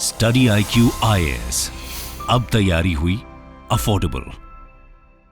Study IQ IAS, अब तैयारी हुई अफोर्डेबल।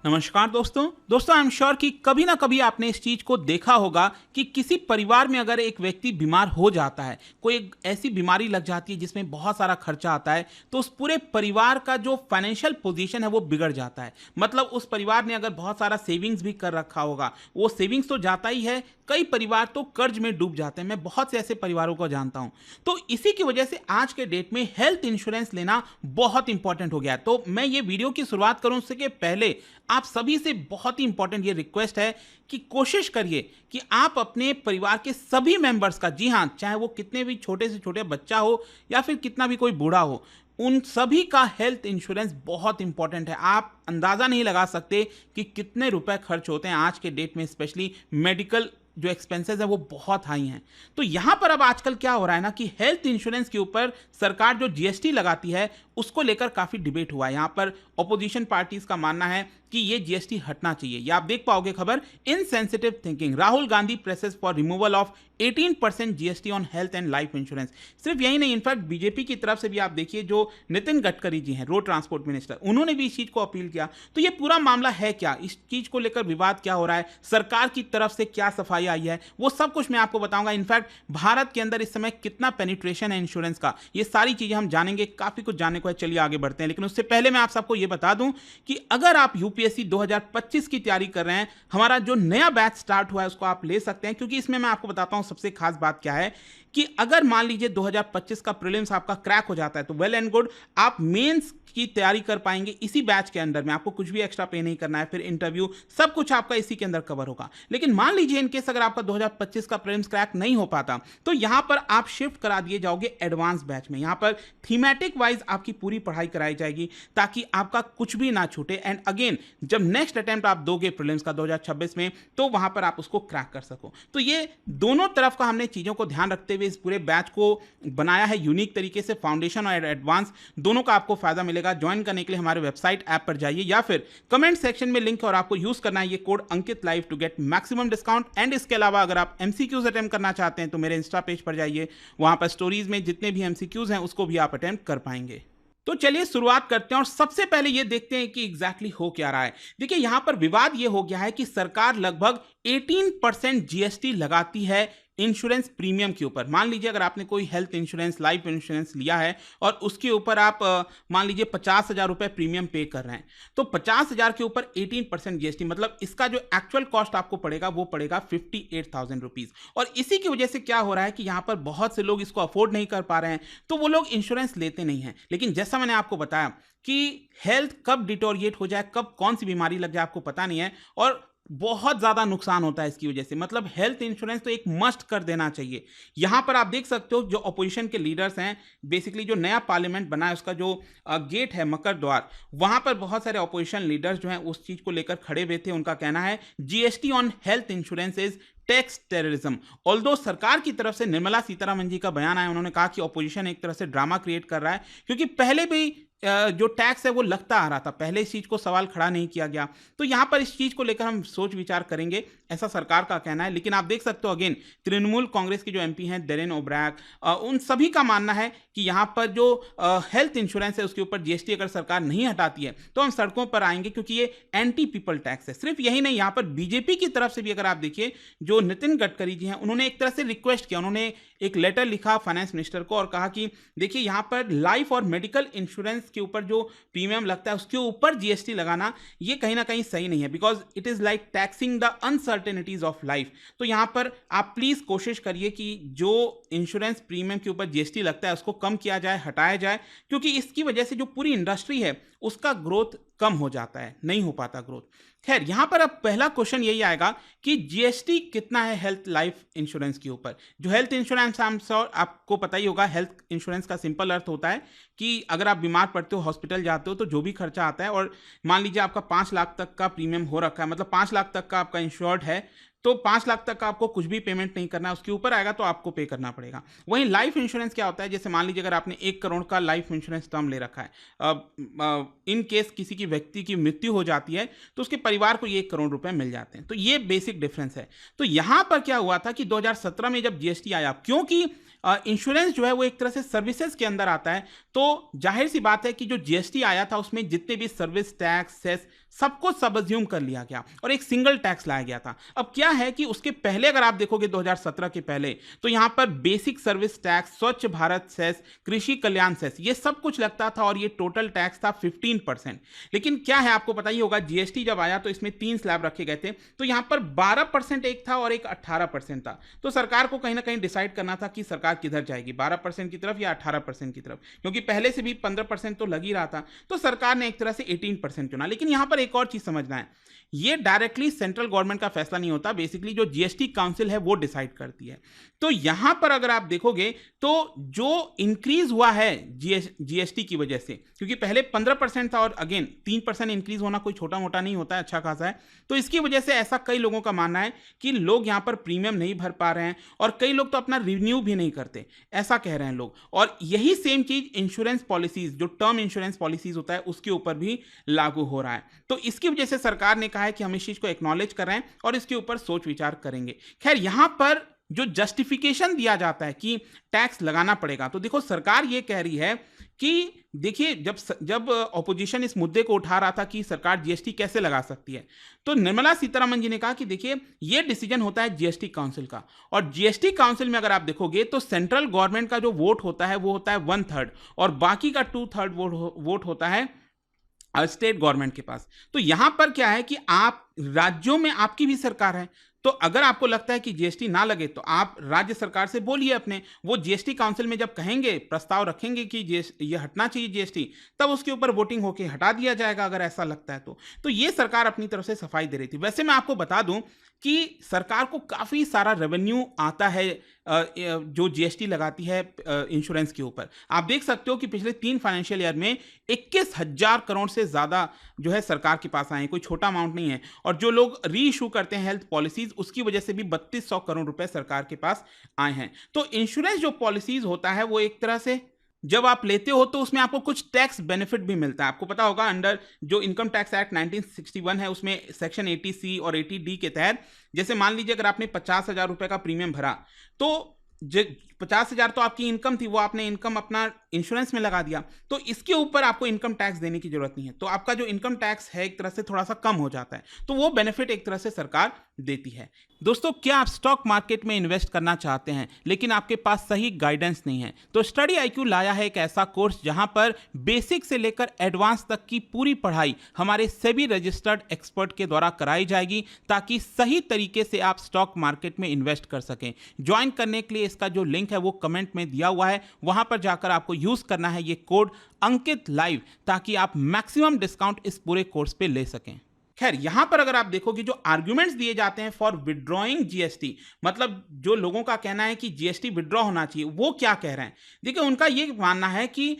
नमस्कार दोस्तों आई एम श्योर कि कभी ना कभी आपने इस चीज को देखा होगा कि किसी परिवार में अगर एक व्यक्ति बीमार हो जाता है, कोई एक ऐसी बीमारी लग जाती है जिसमें बहुत सारा खर्चा आता है, तो उस पूरे परिवार का जो फाइनेंशियल पोजीशन है वो बिगड़ जाता है। मतलब उस परिवार ने अगर बहुत सारा सेविंग्स भी कर रखा होगा, वो सेविंग्स तो जाता ही है, कई परिवार तो कर्ज में डूब जाते हैं। मैं बहुत से ऐसे परिवारों को जानता हूं। तो इसी की वजह से आज के डेट में हेल्थ इंश्योरेंस लेना बहुत इंपॉर्टेंट हो गया है। तो मैं ये वीडियो की शुरुआत करूं उससे के पहले आप सभी से बहुत ही इंपॉर्टेंट ये रिक्वेस्ट है कि कोशिश करिए कि आप अपने परिवार के सभी मेंबर्स का, जी हां, चाहे वो कितने भी छोटे से छोटे बच्चा हो या फिर कितना भी कोई बूढ़ा हो, उन सभी का हेल्थ इंश्योरेंस बहुत इंपॉर्टेंट है। आप अंदाजा नहीं लगा सकते कि कितने रुपए खर्च होते हैं आज के डेट में, स्पेशली मेडिकल जो एक्सपेंसेस है वो बहुत हाई हैं। तो यहां पर अब आजकल क्या हो रहा है ना कि हेल्थ इंश्योरेंस के ऊपर सरकार जो जीएसटी लगाती है उसको लेकर काफी डिबेट हुआ है। यहां पर ऑपोजिशन पार्टीज का मानना है कि ये जीएसटी हटना चाहिए। ये आप देख पाओगे खबर, insensitive thinking, Rahul Gandhi presses for removal of 18% GST on health and life insurance. सिर्फ यही नहीं, इनफैक्ट बीजेपी की तरफ से भी आप देखिए, जो नितिन गडकरी जी हैं, रोड ट्रांसपोर्ट मिनिस्टर, उन्होंने भी इस चीज को अपील किया। तो ये पूरा मामला है क्या, इस चीज को लेकर विवाद क्या हो रहा है, सरकार की तरफ से क्या सफाई आई है, वो सब कुछ मैं आपको बताऊंगा। इनफैक्ट भारत के अंदर इस समय कितना पेनिट्रेशन है इंश्योरेंस का, ये सारी चीजें हम जानेंगे। काफी कुछ जानने को है, चलिए आगे बढ़ते हैं। लेकिन उससे पहले मैं आप सबको ये बता दूं कि अगर आप यूपीएससी 2025 की तैयारी कर रहे हैं, हमारा जो नया बैच स्टार्ट हुआ है उसको आप ले सकते हैं। क्योंकि इसमें मैं आपको बताता हूं सबसे खास बात क्या है कि अगर मान लीजिए 2025 का प्रीलिम्स आपका क्रैक हो जाता है तो वेल एंड गुड, आप मेंस की तैयारी कर पाएंगे इसी बैच के अंदर में। आपको कुछ भी एक्स्ट्रा पे नहीं करना है, फिर इंटरव्यू सब कुछ आपका इसी के अंदर कवर होगा। लेकिन मान लीजिए इनकेस अगर आपका 2025 का प्रीलिम्स क्रैक नहीं हो पाता तो यहां पर आप शिफ्ट करा दिए जाओगे एडवांस बैच में। यहां पर थीमेटिक वाइज आपकी पूरी पढ़ाई कराई जाएगी ताकि आपका कुछ भी ना छूटे। एंड अगेन, जब नेक्स्ट अटेम्प्ट आप दोगे प्रीलिम्स का 2026 में, तो वहां पर आप उसको क्रैक कर सको। तो ये दोनों तरफ का हमने चीजों को ध्यान रखते हुए इस पूरे बैच को बनाया है यूनिक तरीके से। फाउंडेशन और एडवांस दोनों का आपको फायदा मिलेगा। ज्वाइन करने के लिए हमारे वेबसाइट ऐप पर जाइए या फिर कमेंट सेक्शन में लिंक है और आपको यूज करना है ये code Ankit live to get maximum discount. And इसके अलावा अगर आप एमसीक्यूज अटेम्प्ट करना चाहते हैं तो मेरे इंस्टा पेज पर जाइए, वहां पर स्टोरीज में जितने भी एमसीक्यूज हैं उसको भी आप अटेम्प्ट कर पाएंगे। तो चलिए शुरुआत करते हैं और सबसे पहले ये देखते हैं कि एग्जैक्टली हो क्या रहा है। देखिए, यहां पर विवाद ये हो गया है कि सरकार लगभग 18% जीएसटी लगाती है इंश्योरेंस प्रीमियम के ऊपर। मान लीजिए अगर आपने कोई हेल्थ इंश्योरेंस, लाइफ इंश्योरेंस लिया है और उसके ऊपर आप मान लीजिए 50,000 रुपए प्रीमियम पे कर रहे हैं, तो 50,000 के ऊपर 18% जीएसटी, मतलब इसका जो एक्चुअल कॉस्ट आपको पड़ेगा वो पड़ेगा 58,000 रुपीज। और इसी की वजह से क्या हो रहा है कि यहां पर बहुत से लोग इसको अफोर्ड नहीं कर पा रहे हैं, तो वो लोग इंश्योरेंस लेते नहीं हैं। लेकिन जैसा मैंने आपको बताया कि हेल्थ कब डिटोरिएट हो जाए, कब कौन सी बीमारी लग जाए, आपको पता नहीं है और बहुत ज्यादा नुकसान होता है इसकी वजह से। मतलब हेल्थ इंश्योरेंस तो एक मस्ट कर देना चाहिए। यहां पर आप देख सकते हो जो अपोजिशन के लीडर्स हैं, बेसिकली जो नया पार्लियामेंट बना है उसका जो गेट है मकर द्वार, वहां पर बहुत सारे अपोजिशन लीडर्स जो हैं उस चीज को लेकर खड़े हुए थे। उनका कहना है GST on health insurance is tax terrorism. Although सरकार की तरफ से निर्मला सीतारमण जी का बयान आया, उन्होंने कहा कि ऑपोजिशन एक तरह से ड्रामा क्रिएट कर रहा है, क्योंकि पहले भी जो टैक्स है वो लगता आ रहा था, पहले इस चीज को सवाल खड़ा नहीं किया गया। तो यहां पर इस चीज को लेकर हम सोच विचार करेंगे, ऐसा सरकार का कहना है। लेकिन आप देख सकते हो अगेन, तृणमूल कांग्रेस के जो एमपी हैं डेरेन ओब्रायक, उन सभी का मानना है कि यहां पर जो हेल्थ इंश्योरेंस है उसके ऊपर जीएसटी अगर सरकार नहीं हटाती है तो हम सड़कों पर आएंगे, क्योंकि ये एंटी पीपल टैक्स है। सिर्फ यही नहीं, यहां पर बीजेपी की तरफ से भी अगर आप देखिए, जो नितिन गडकरी जी हैं, उन्होंने एक तरह से रिक्वेस्ट किया, उन्होंने एक लेटर लिखा फाइनेंस मिनिस्टर को और कहा कि देखिए यहां पर लाइफ और मेडिकल इंश्योरेंस के ऊपर जो प्रीमियम लगता है उसके ऊपर जीएसटी लगाना ये कहीं ना कहीं सही नहीं है, because it is like taxing the uncertainties of life. तो यहां पर आप प्लीज कोशिश करिए कि जो इंश्योरेंस प्रीमियम के ऊपर जीएसटी लगता है उसको कम किया जाए, हटाया जाए, क्योंकि इसकी वजह से जो पूरी इंडस्ट्री है उसका ग्रोथ कम हो जाता है, नहीं हो पाता ग्रोथ। खैर, यहां पर अब पहला क्वेश्चन यही आएगा कि जीएसटी कितना है हेल्थ लाइफ इंश्योरेंस के ऊपर। जो हेल्थ इंश्योरेंस, आपको पता ही होगा, हेल्थ इंश्योरेंस का सिंपल अर्थ होता है कि अगर आप बीमार पड़ते हो, हॉस्पिटल जाते हो, तो जो भी खर्चा आता है, और मान लीजिए आपका 5 लाख तक का प्रीमियम हो रखा है, मतलब 5 लाख तक का आपका इंश्योर्ड है, तो 5 लाख तक का आपको कुछ भी पेमेंट नहीं करना है, उसके ऊपर आएगा तो आपको पे करना पड़ेगा। वहीं लाइफ इंश्योरेंस क्या होता है, जैसे मान लीजिए अगर आपने 1 करोड़ का लाइफ इंश्योरेंस टर्म ले रखा है, इन केस किसी की व्यक्ति की मृत्यु हो जाती है तो उसके परिवार को ये 1 करोड़ रुपए मिल जाते हैं। तो ये बेसिक डिफरेंस है। तो यहां पर क्या हुआ था कि 2017 में जब जीएसटी आया, क्योंकि इंश्योरेंस जो है वो एक तरह से सर्विसेज के अंदर आता है, तो जाहिर सी बात है कि जो जीएसटी आया था उसमें जितने भी सर्विस टैक्स, सेस, सबको सबज्यूम कर लिया गया और एक सिंगल टैक्स लाया गया था। अब क्या है कि उसके पहले अगर आप देखोगे 2017 के पहले, तो यहां पर बेसिक सर्विस टैक्स, स्वच्छ भारत सेस, कृषि कल्याण सेस, ये सब कुछ लगता था और ये टोटल टैक्स था 15%। लेकिन क्या है, आपको पता ही होगा, जीएसटी जब आया तो इसमें 3 स्लैब रखे गए थे, तो यहां पर 12% एक था और एक 18% था। तो सरकार को कहीं ना कहीं डिसाइड करना था कि सरकार किधर जाएगी, 12% की तरफ या 18% की तरफ, क्योंकि पहले से भी 15% तो लग ही रहा था। तो सरकार ने एक तरह से 18% चुना। लेकिन यहां पर एक और चीज समझना है, ये डायरेक्टली सेंट्रल गवर्नमेंट का फैसला नहीं होता, बेसिकली जो जीएसटी काउंसिल है वो डिसाइड करती है। तो यहां पर अगर आप देखोगे तो जो इंक्रीज हुआ है जीएसटी की वजह से, क्योंकि पहले 15% था और अगेन 3% इंक्रीज होना कोई छोटा मोटा नहीं होता है, अच्छा खासा है। तो इसकी वजह से ऐसा कई लोगों का मानना है कि लोग यहां पर प्रीमियम नहीं भर पा रहे हैं और कई लोग तो अपना रिन्यू भी नहीं करते, ऐसा कह रहे हैं लोग। और यही सेम चीज इंश्योरेंस पॉलिसीज, जो टर्म इंश्योरेंस पॉलिसीज होता है, उसके ऊपर भी लागू हो रहा है। तो इसकी वजह से सरकार ने कहा है कि हम इस चीज को एक्नॉलेज कर रहे हैं और इसके ऊपर सोच विचार करेंगे। खैर, यहां पर जो जस्टिफिकेशन दिया जाता है कि टैक्स लगाना पड़ेगा, तो देखो सरकार ये कह रही है कि देखिए, जब ऑपोजिशन इस मुद्दे को उठा रहा था कि सरकार जीएसटी कैसे लगा सकती है, तो निर्मला सीतारमण जी ने कहा कि देखिए, ये डिसीजन होता है जीएसटी काउंसिल का, और जीएसटी काउंसिल में अगर आप देखोगे तो सेंट्रल गवर्नमेंट का जो वोट होता है वो होता है 1/3 और बाकी का 2/3 वोट होता है स्टेट गवर्नमेंट के पास। तो यहां पर क्या है कि आप राज्यों में आपकी भी सरकार है, तो अगर आपको लगता है कि जीएसटी ना लगे तो आप राज्य सरकार से बोलिए अपने, वो जीएसटी काउंसिल में जब कहेंगे, प्रस्ताव रखेंगे कि ये हटना चाहिए जीएसटी, तब उसके ऊपर वोटिंग होके हटा दिया जाएगा अगर ऐसा लगता है तो ये सरकार अपनी तरफ से सफाई दे रही थी। वैसे मैं आपको बता दूं कि सरकार को काफी सारा रेवेन्यू आता है जो जीएसटी लगाती है इंश्योरेंस के ऊपर। आप देख सकते हो कि पिछले 3 फाइनेंशियल ईयर में 21,000 करोड़ से ज्यादा जो है सरकार के पास आए हैं, कोई छोटा अमाउंट नहीं है। और जो लोग री इशू करते हैं हेल्थ पॉलिसीज, उसकी वजह से भी 3200 करोड़ रुपए सरकार के पास आए हैं। तो इंश्योरेंस जो पॉलिसीज होता है वो एक तरह से जब आप लेते हो तो उसमें आपको कुछ टैक्स बेनिफिट भी मिलता है। आपको पता होगा, अंडर जो इनकम टैक्स एक्ट 1961 है, उसमें सेक्शन 80C और 80D के तहत, जैसे मान लीजिए अगर आपने 50,000 रुपए का प्रीमियम भरा, तो 50,000 तो आपकी इनकम थी, वो आपने इनकम अपना इंश्योरेंस में लगा दिया, तो इसके ऊपर आपको इनकम टैक्स देने की जरूरत नहीं है। तो आपका जो इनकम टैक्स है एक तरह से थोड़ा सा कम हो जाता है, तो वो बेनिफिट एक तरह से सरकार देती है। दोस्तों, क्या आप स्टॉक मार्केट में इन्वेस्ट करना चाहते हैं लेकिन आपके पास सही गाइडेंस नहीं है, तो स्टडी आईक्यू लाया है एक ऐसा कोर्स जहां पर बेसिक से लेकर एडवांस तक की पूरी पढ़ाई हमारे सेबी रजिस्टर्ड एक्सपर्ट के द्वारा कराई जाएगी, ताकि सही तरीके से आप स्टॉक मार्केट में इन्वेस्ट कर सकें। ज्वाइन करने के लिए इसका जो लिंक है वो कमेंट में दिया हुआ है, वहां पर जाकर आपको यूज करना है ये कोड अंकित लाइव, ताकि आप मैक्सिमम डिस्काउंट इस पूरे कोर्स पे ले सकें। खैर, यहां पर अगर आप देखोगे जो आर्ग्यूमेंट्स दिए जाते हैं फॉर विड्रॉइंग जीएसटी, मतलब जो लोगों का कहना है कि जीएसटी विड्रॉ होना चाहिए, वो क्या कह रहे हैं। देखिए, उनका ये मानना है कि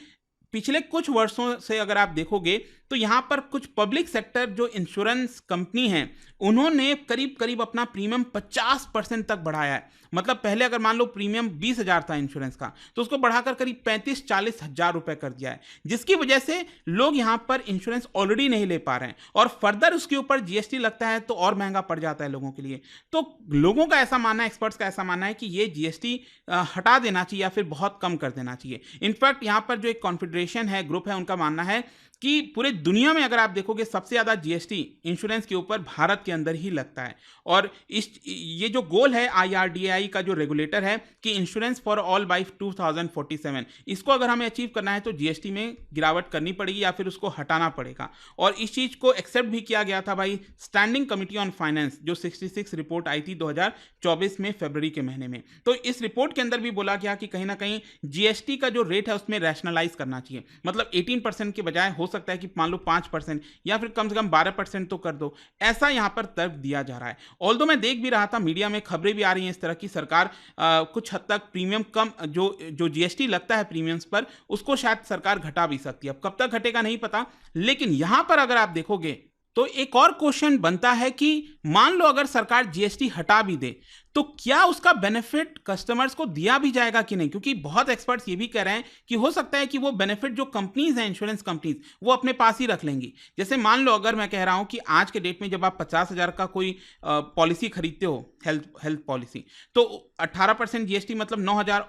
पिछले कुछ वर्षों से अगर आप देखोगे तो यहां पर कुछ पब्लिक सेक्टर जो इंश्योरेंस कंपनी हैं, उन्होंने करीब करीब अपना प्रीमियम 50% तक बढ़ाया है। मतलब पहले अगर मान लो प्रीमियम 20,000 था इंश्योरेंस का, तो उसको बढ़ाकर करीब 35-40 हजार रुपए कर दिया है, जिसकी वजह से लोग यहां पर इंश्योरेंस ऑलरेडी नहीं ले पा रहे हैं और फर्दर उसके ऊपर जीएसटी लगता है तो और महंगा पड़ जाता है लोगों के लिए। तो लोगों का ऐसा मानना है, एक्सपर्ट्स का ऐसा मानना है कि ये जीएसटी हटा देना चाहिए या फिर बहुत कम कर देना चाहिए। इनफैक्ट यहां पर जो एक कॉन्फेडरेशन है, ग्रुप है, उनका मानना है कि पूरे दुनिया में अगर आप देखोगे सबसे ज्यादा जीएसटी इंश्योरेंस के ऊपर भारत के अंदर ही लगता है। और ये जो गोल है IRDAI का जो रेगुलेटर है कि इंश्योरेंस फॉर ऑल बाय 2047, इसको अगर हमें अचीव करना है तो जीएसटी में गिरावट करनी पड़ेगी या फिर उसको हटाना पड़ेगा। और इस चीज को एक्सेप्ट भी किया गया था भाई स्टैंडिंग कमिटी ऑन फाइनेंस, जो 66 रिपोर्ट आई थी 2024 में फरवरी के महीने में। तो इस रिपोर्ट के अंदर भी बोला गया कि कहीं ना कहीं जीएसटी का जो रेट है उसमें रैशनलाइज करना चाहिए। मतलब 18% के बजाय हो सकता है कि मान लो 5% या फिर कम से कम 12% तो कर दो, ऐसा यहां पर तर्क दिया जा रहा है। ऑल्दो मैं देख भी रहा था, मीडिया में खबरें भी आ रही हैं इस तरह की, सरकार कुछ हद तक प्रीमियम कम, जो जीएसटी लगता है प्रीमियम्स पर, उसको शायद सरकार घटा भी सकती है। अब कब तक घटेगा नहीं पता, लेकिन यहां पर अगर आप देखोगे तो एक और क्वेश्चन बनता है कि मान लो अगर सरकार जीएसटी हटा भी दे तो क्या उसका बेनिफिट कस्टमर्स को दिया भी जाएगा कि नहीं, क्योंकि बहुत एक्सपर्ट्स ये भी कह रहे हैं कि हो सकता है कि वो बेनिफिट जो कंपनीज हैं, इंश्योरेंस कंपनीज, वो अपने पास ही रख लेंगी। जैसे मान लो अगर मैं कह रहा हूं कि आज के डेट में जब आप 50,000 का कोई पॉलिसी खरीदते हो, हेल्थ पॉलिसी, तो 18% जीएसटी मतलब 9,000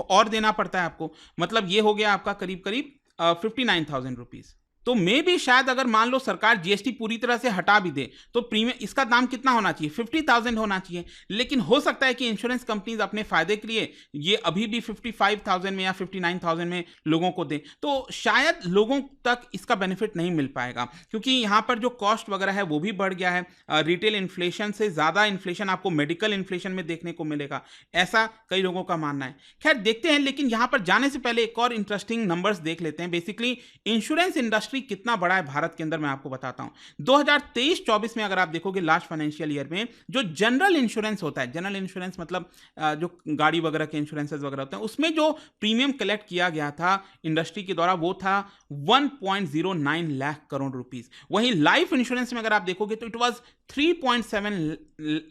और देना पड़ता है आपको। मतलब ये हो गया आपका करीब करीब 59,000 रुपीज। तो मे भी शायद अगर मान लो सरकार जीएसटी पूरी तरह से हटा भी दे तो प्रीमियम इसका दाम कितना होना चाहिए, 50,000 होना चाहिए। लेकिन हो सकता है कि इंश्योरेंस कंपनीज अपने फायदे के लिए ये अभी भी 55,000 में या 59,000 में लोगों को दें, तो शायद लोगों तक इसका बेनिफिट नहीं मिल पाएगा, क्योंकि यहाँ पर जो कॉस्ट वगैरह है वो भी बढ़ गया है। रिटेल इन्फ्लेशन से ज़्यादा इन्फ्लेशन आपको मेडिकल इन्फ्लेशन में देखने को मिलेगा, ऐसा कई लोगों का मानना है। खैर देखते हैं, लेकिन यहाँ पर जाने से पहले एक और इंटरेस्टिंग नंबर्स देख लेते हैं। बेसिकली इंश्योरेंस इंडस्ट्री कितना बड़ा है भारत के अंदर, मैं आपको बताता हूं। 2023-24 में अगर आप देखोगे लास्ट फाइनेंशियल ईयर में, जो जनरल इंश्योरेंस होता है, जनरल इंश्योरेंस मतलब जो गाड़ी वगैरह के इंश्योरेंसेस वगैरह होते हैं, उसमें जो प्रीमियम कलेक्ट किया गया था इंडस्ट्री के द्वारा वो था 1.09 लाख करोड़ रुपीस। वहीं लाइफ इंश्योरेंस में अगर आप देखोगे तो it was 3.7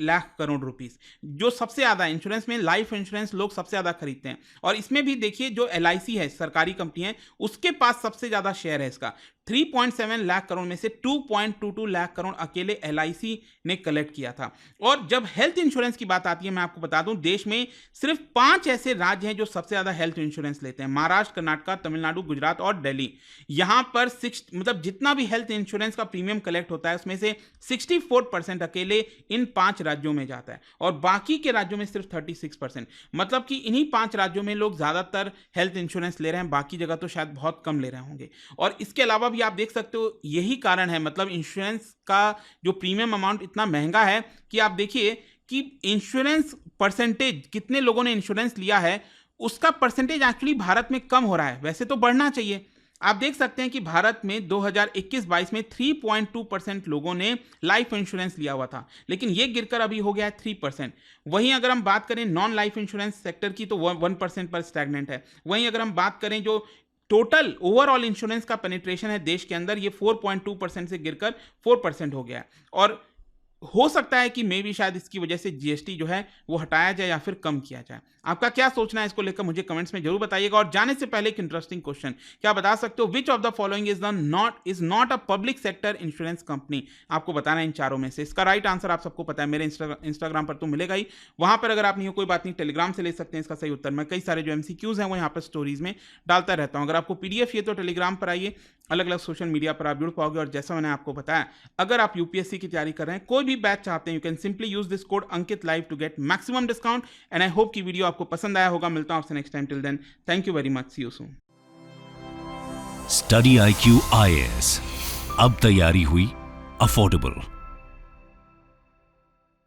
lakh crore rupees. जो सबसे ज्यादा इंश्योरेंस में, लाइफ इंश्योरेंस लोग सबसे ज्यादा खरीदते हैं, और इसमें भी देखिए जो एलआईसी है, सरकारी कंपनी है, उसके पास सबसे ज्यादा शेयर है इसका। 3.7 लाख करोड़ में से 2.22 लाख करोड़ अकेले एलआईसी ने कलेक्ट किया था। और जब हेल्थ इंश्योरेंस की बात आती है, मैं आपको बता दूं, देश में सिर्फ 5 ऐसे राज्य हैं जो सबसे ज्यादा हेल्थ इंश्योरेंस लेते हैं: महाराष्ट्र, कर्नाटक, तमिलनाडु, गुजरात और दिल्ली। यहां पर मतलब जितना भी हेल्थ इंश्योरेंस का प्रीमियम कलेक्ट होता है उसमें से 64% अकेले इन 5 राज्यों में जाता है, और बाकी के राज्यों में सिर्फ 36%। मतलब कि इन्हीं 5 राज्यों में लोग ज्यादातर हेल्थ इंश्योरेंस ले रहे हैं, बाकी जगह तो शायद बहुत कम ले रहे होंगे। और इसके अलावा आप देख सकते हो यही कारण है, मतलब इंश्योरेंस का जो प्रीमियम अमाउंट इतना महंगा है कि आप देखिए कि इंश्योरेंस परसेंटेज, कितने लोगों ने इंश्योरेंस लिया है, उसका परसेंटेज एक्चुअली भारत में कम हो रहा है। वैसे तो बढ़ना चाहिए। आप देख सकते हैं कि भारत में 2021-22 में 3.2% लोगों ने लाइफ इंश्योरेंस लिया हुआ था, लेकिन यह गिरकर अभी हो गया है 3%। वहीं अगर हम बात करें नॉन लाइफ इंश्योरेंस सेक्टर की तो 1% पर स्टैग्नेंट है। वहीं अगर हम बात करें जो टोटल ओवरऑल इंश्योरेंस का पेनिट्रेशन है देश के अंदर, ये 4.2% से गिरकर 4% हो गया है। और हो सकता है कि मे भी शायद इसकी वजह से जीएसटी जो है वो हटाया जाए या फिर कम किया जाए। आपका क्या सोचना है इसको लेकर मुझे कमेंट्स में जरूर बताइएगा। और जाने से पहले एक इंटरेस्टिंग क्वेश्चन, क्या बता सकते हो which of the following is not a public sector insurance company? आपको बताना है इन चारों में से। इसका राइट आंसर आप सबको पता है, मेरे इंस्टाग्राम पर तो मिलेगा ही, वहां पर अगर आप नहीं हो कोई बात नहीं, टेलीग्राम से ले सकते हैं इसका सही उत्तर। मैं कई सारे जो एमसीक्यूज हैं वो यहाँ पर स्टोरीज में डालता रहता हूँ। अगर आपको पीडीएफ ये तो टेलीग्राम पर आइए, अलग अलग सोशल मीडिया पर आप जुड़ पाओगे। और जैसा मैंने आपको बताया, अगर आप यूपीएससी की तैयारी कर रहे हैं, कोई भी बैच चाहते हैं, you can simply use this code Ankit live to get maximum discount. And I hope कि वीडियो आपको पसंद आया होगा। मिलता हूं आपसे next time. Till then, thank you very much, see you soon. Study IQ IAS, अब तैयारी हुई अफोर्डेबल।